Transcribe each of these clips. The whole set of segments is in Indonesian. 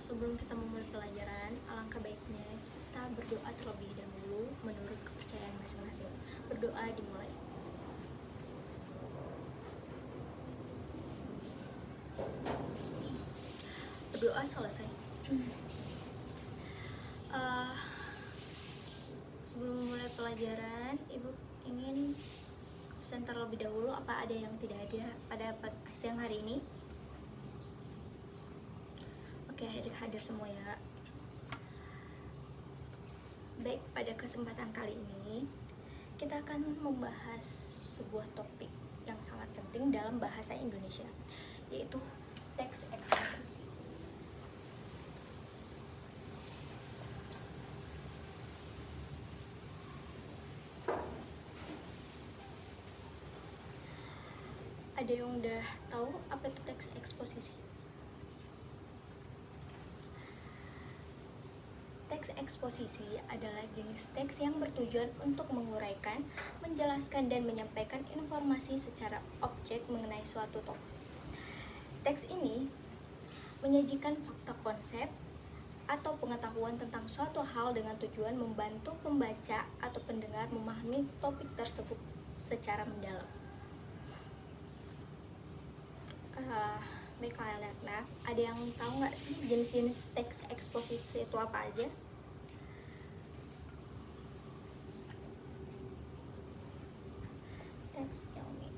Sebelum kita memulai pelajaran, alangkah baiknya kita berdoa terlebih dahulu menurut kepercayaan masing-masing. Berdoa dimulai. Berdoa selesai. Sebelum memulai pelajaran, Ibu ingin pesan terlebih dahulu apa ada yang tidak ada pada siang hari ini? Oke, hadir semua ya. Baik, pada kesempatan kali ini kita akan membahas sebuah topik yang sangat penting dalam bahasa Indonesia, yaitu teks eksposisi. Ada yang udah tahu apa itu teks eksposisi? Teks eksposisi adalah jenis teks yang bertujuan untuk menguraikan, menjelaskan, dan menyampaikan informasi secara objek mengenai suatu topik. Teks ini menyajikan fakta konsep atau pengetahuan tentang suatu hal dengan tujuan membantu pembaca atau pendengar memahami topik tersebut secara mendalam. Baiklah anak-anak, ada yang tahu nggak sih jenis-jenis teks eksposisi itu apa aja? Teks ilmiah.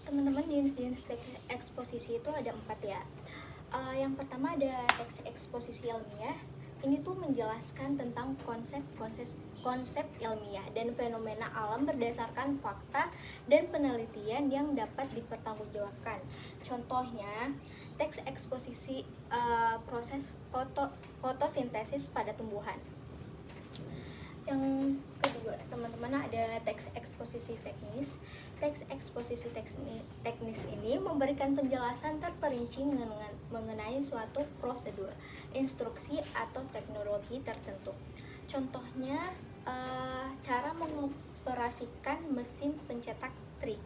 Teman-teman, jenis-jenis teks eksposisi itu ada 4 ya. Yang pertama ada teks eksposisi ilmiah. Ini tuh menjelaskan tentang konsep ilmiah dan fenomena alam berdasarkan fakta dan penelitian yang dapat dipertanggungjawabkan. Contohnya, teks eksposisi proses fotosintesis pada tumbuhan. Yang kedua, teman-teman, ada teks eksposisi teknis. Teks eksposisi teknis ini memberikan penjelasan terperinci mengenai suatu prosedur, instruksi, atau teknologi tertentu. Contohnya, cara mengoperasikan mesin pencetak trik.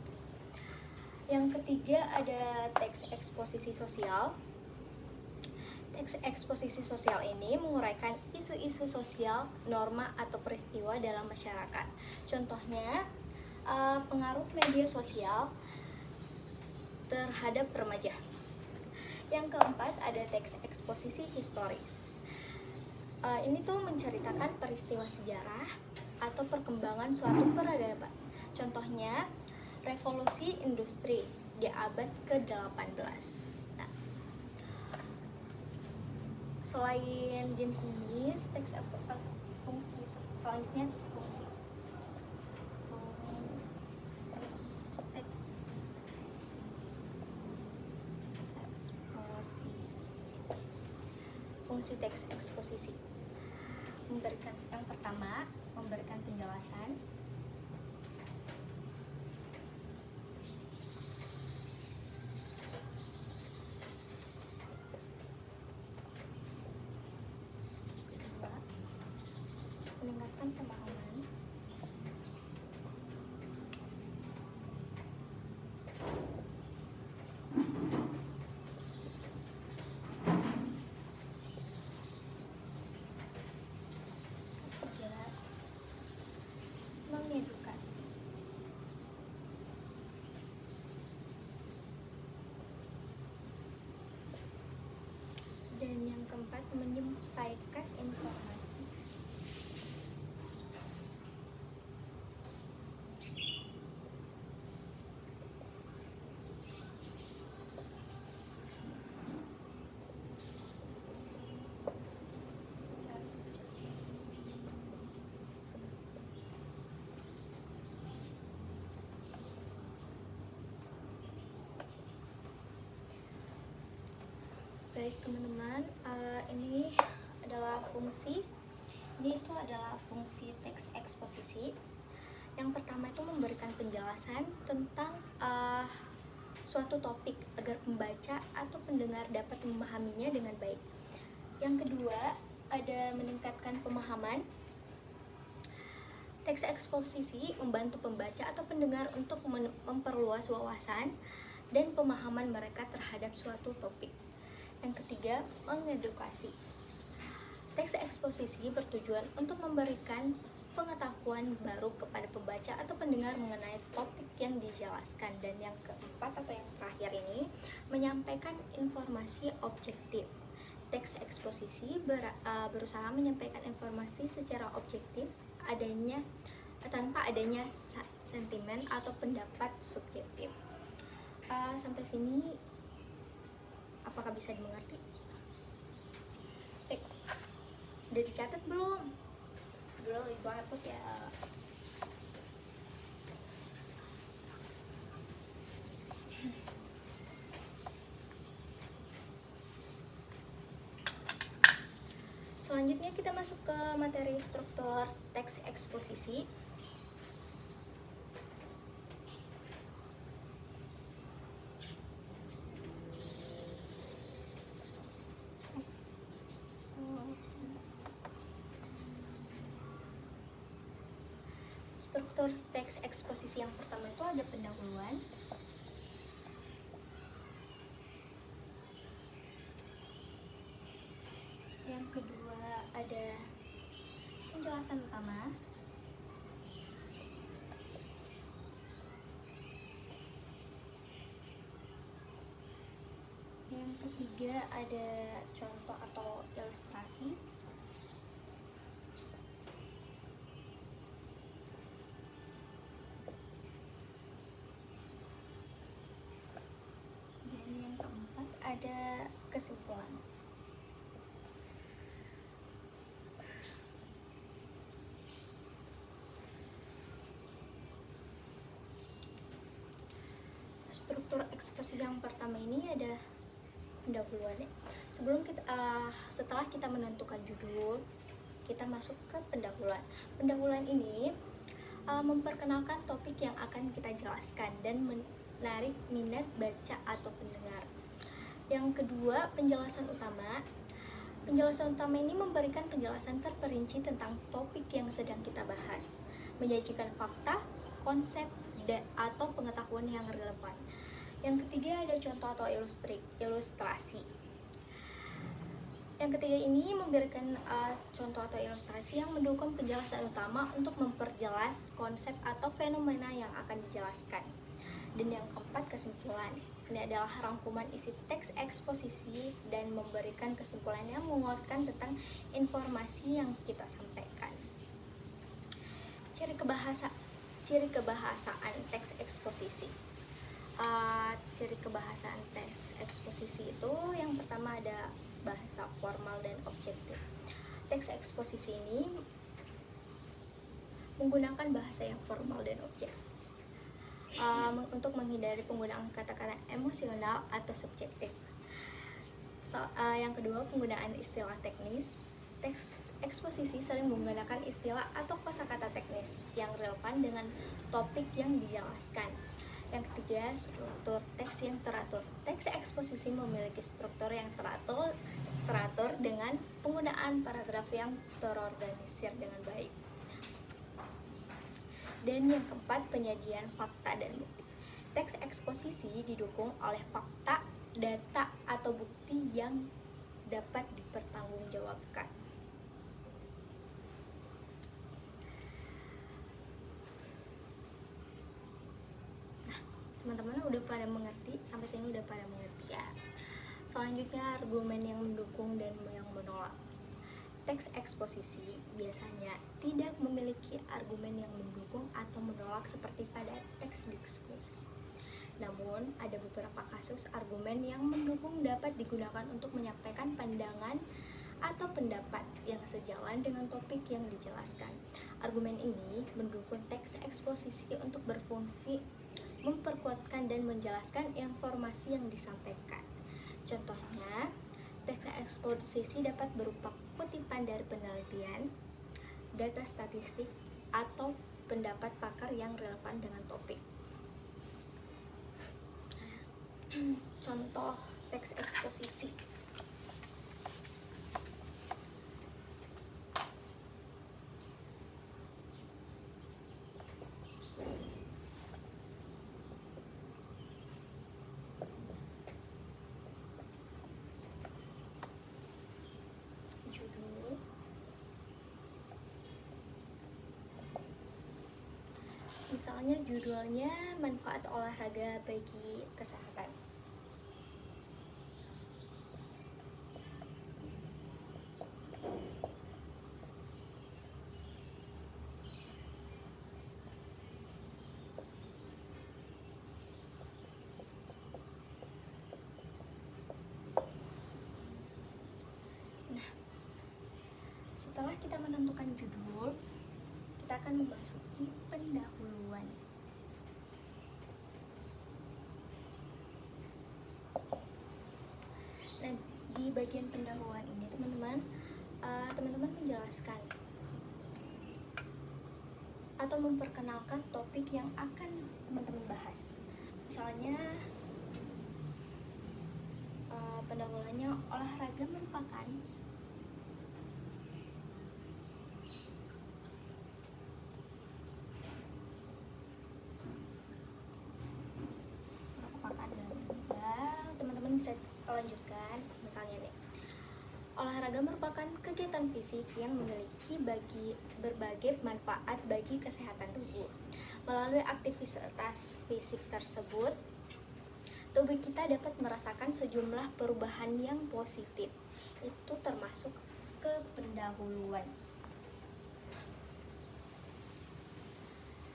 Yang ketiga, ada teks eksposisi sosial. Teks eksposisi sosial ini menguraikan isu-isu sosial, norma, atau peristiwa dalam masyarakat. Contohnya, pengaruh media sosial terhadap remaja. Yang keempat, ada teks eksposisi historis. Ini tuh menceritakan peristiwa sejarah atau perkembangan suatu peradaban. Contohnya, revolusi industri di abad ke-18. Selain jenis-jenis teks fungsi, selanjutnya fungsi. Fungsi teks eksposisi memberikan, yang pertama, memberikan penjelasan. Meningkatkan pemahaman. Ketiga, keempat, menyampaikan informasi. Secara subjektif. Baik teman-teman, ini adalah fungsi. Ini itu adalah fungsi teks eksposisi. Yang pertama itu memberikan penjelasan tentang suatu topik agar pembaca atau pendengar dapat memahaminya dengan baik. Yang kedua, ada meningkatkan pemahaman. Teks eksposisi membantu pembaca atau pendengar untuk memperluas wawasan dan pemahaman mereka terhadap suatu topik. Yang ketiga, mengedukasi. Teks eksposisi bertujuan untuk memberikan pengetahuan baru kepada pembaca atau pendengar mengenai topik yang dijelaskan. Dan yang keempat atau yang terakhir ini, menyampaikan informasi objektif. Teks eksposisi berusaha menyampaikan informasi secara objektif tanpa adanya sentimen atau pendapat subjektif. Sampai sini apakah bisa dimengerti? Udah dicatat belum? Belum, Ibu hapus ya. Selanjutnya kita masuk ke materi struktur teks eksposisi. Struktur teks eksposisi yang pertama itu ada pendahuluan, yang kedua ada penjelasan utama, yang ketiga ada contoh atau ilustrasi, dan yang keempat ada kesimpulan. Struktur eksposisi yang pertama ini ada pendahuluan. Setelah kita menentukan judul, kita masuk ke pendahuluan. Pendahuluan ini memperkenalkan topik yang akan kita jelaskan dan menarik minat baca atau pendengar. Yang kedua, penjelasan utama. Penjelasan utama ini memberikan penjelasan terperinci tentang topik yang sedang kita bahas, menyajikan fakta, konsep, atau pengetahuan yang relevan. Yang ketiga ada contoh atau ilustrasi. Yang ketiga ini memberikan contoh atau ilustrasi yang mendukung penjelasan utama untuk memperjelas konsep atau fenomena yang akan dijelaskan. Dan yang keempat, kesimpulan. Ini adalah rangkuman isi teks eksposisi dan memberikan kesimpulan yang menguatkan tentang informasi yang kita sampaikan. Ciri kebahasaan teks eksposisi. Ciri kebahasaan teks eksposisi itu yang pertama ada bahasa formal dan objektif. Teks eksposisi ini menggunakan bahasa yang formal dan objektif untuk menghindari penggunaan kata-kata emosional atau subjektif. Yang kedua, penggunaan istilah teknis. Teks eksposisi sering menggunakan istilah atau kosakata teknis yang relevan dengan topik yang dijelaskan. Yang ketiga, struktur teks yang teratur. Teks eksposisi memiliki struktur yang teratur dengan penggunaan paragraf yang terorganisir dengan baik. Dan yang keempat, penyajian fakta dan bukti. Teks eksposisi didukung oleh fakta, data, atau bukti yang dapat dipertanggungjawabkan. Teman-teman udah pada mengerti, sampai sini udah pada mengerti ya. Selanjutnya, argumen yang mendukung dan yang menolak. Teks eksposisi biasanya tidak memiliki argumen yang mendukung atau menolak seperti pada teks diskusi. Namun, ada beberapa kasus argumen yang mendukung dapat digunakan untuk menyampaikan pandangan atau pendapat yang sejalan dengan topik yang dijelaskan. Argumen ini mendukung teks eksposisi untuk berfungsi memperkuatkan dan menjelaskan informasi yang disampaikan. Contohnya, teks eksposisi dapat berupa kutipan dari penelitian, data statistik, atau pendapat pakar yang relevan dengan topik. Contoh teks eksposisi. Judul, misalnya judulnya manfaat olahraga bagi kesehatan. Setelah kita menentukan judul, kita akan memasuki pendahuluan. Nah, di bagian pendahuluan ini teman-teman menjelaskan atau memperkenalkan topik yang akan teman-teman bahas. Misalnya pendahuluannya, olahraga merupakan teman-teman bisa lanjutkan. Misalnya nih, olahraga merupakan kegiatan fisik yang memiliki berbagai manfaat bagi kesehatan tubuh. Melalui aktivitas fisik tersebut, tubuh kita dapat merasakan sejumlah perubahan yang positif. Itu termasuk ke pendahuluan.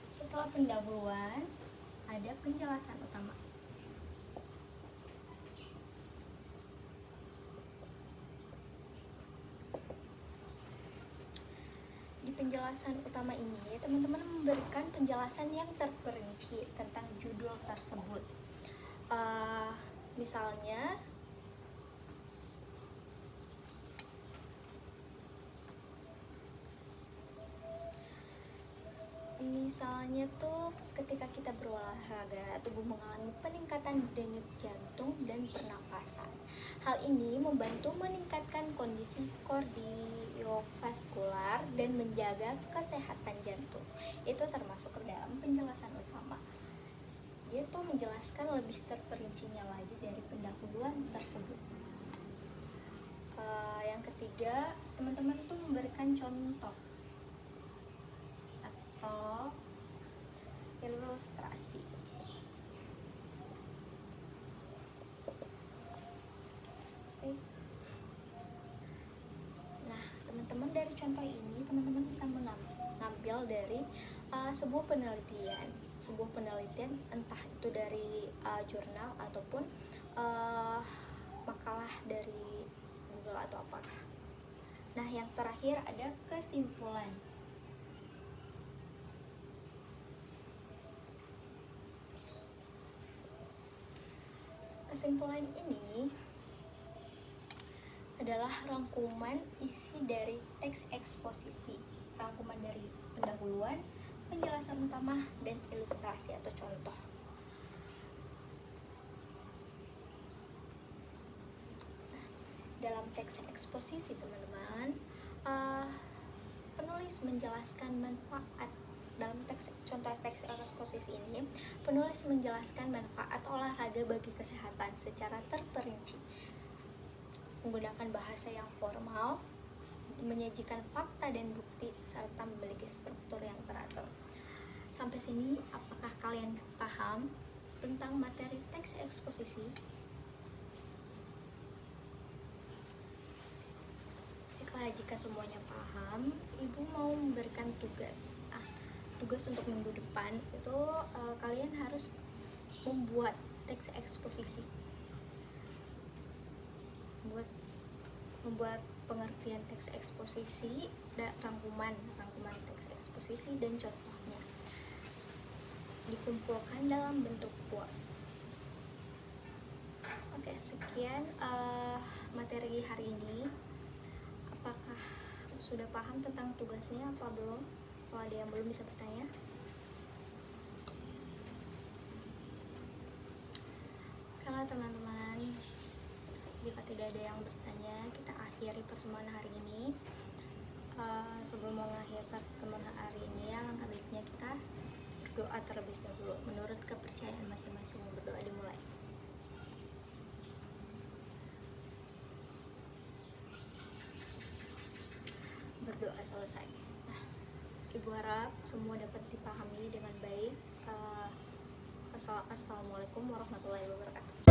Setelah pendahuluan, ada penjelasan utama. Di penjelasan utama ini, teman-teman memberikan penjelasan yang terperinci tentang judul tersebut. Misalnya tuh ketika kita berolahraga, tubuh mengalami peningkatan denyut jantung dan pernapasan. Hal ini membantu meningkatkan kondisi kardiovaskular dan menjaga kesehatan jantung. Itu termasuk ke dalam penjelasan utama. Dia tuh menjelaskan lebih terperincinya lagi dari pendahuluan tersebut. Yang ketiga, teman-teman tuh memberikan contoh atau ilustrasi. Nah, teman-teman dari contoh ini, teman-teman bisa mengambil dari sebuah penelitian entah itu dari jurnal ataupun makalah dari Google atau apakah. Nah, yang terakhir ada kesimpulan. Kesimpulan ini adalah rangkuman isi dari teks eksposisi, rangkuman dari pendahuluan, penjelasan utama, dan ilustrasi atau contoh. Dalam teks eksposisi, teman-teman, penulis menjelaskan manfaat. Dalam contoh teks eksposisi ini, penulis menjelaskan manfaat olahraga bagi kesehatan secara terperinci, menggunakan bahasa yang formal, menyajikan fakta dan bukti, serta memiliki struktur yang teratur. Sampai sini, apakah kalian paham tentang materi teks eksposisi? jika semuanya paham, Ibu mau memberikan tugas. Tugas untuk minggu depan itu kalian harus membuat teks eksposisi. Membuat pengertian teks eksposisi dan rangkuman teks eksposisi dan contohnya. Dikumpulkan dalam bentuk Word. Oke, sekian materi hari ini. Apakah sudah paham tentang tugasnya apa belum? Kalau ada yang belum bisa bertanya. Kalau teman-teman, jika tidak ada yang bertanya, kita akhiri pertemuan hari ini. Sebelum mengakhiri pertemuan hari ini, alangkah baiknya kita berdoa terlebih dahulu. Menurut kepercayaan masing-masing, berdoa dimulai. Berdoa selesai. Ibu harap semua dapat dipahami dengan baik. Assalamualaikum warahmatullahi wabarakatuh.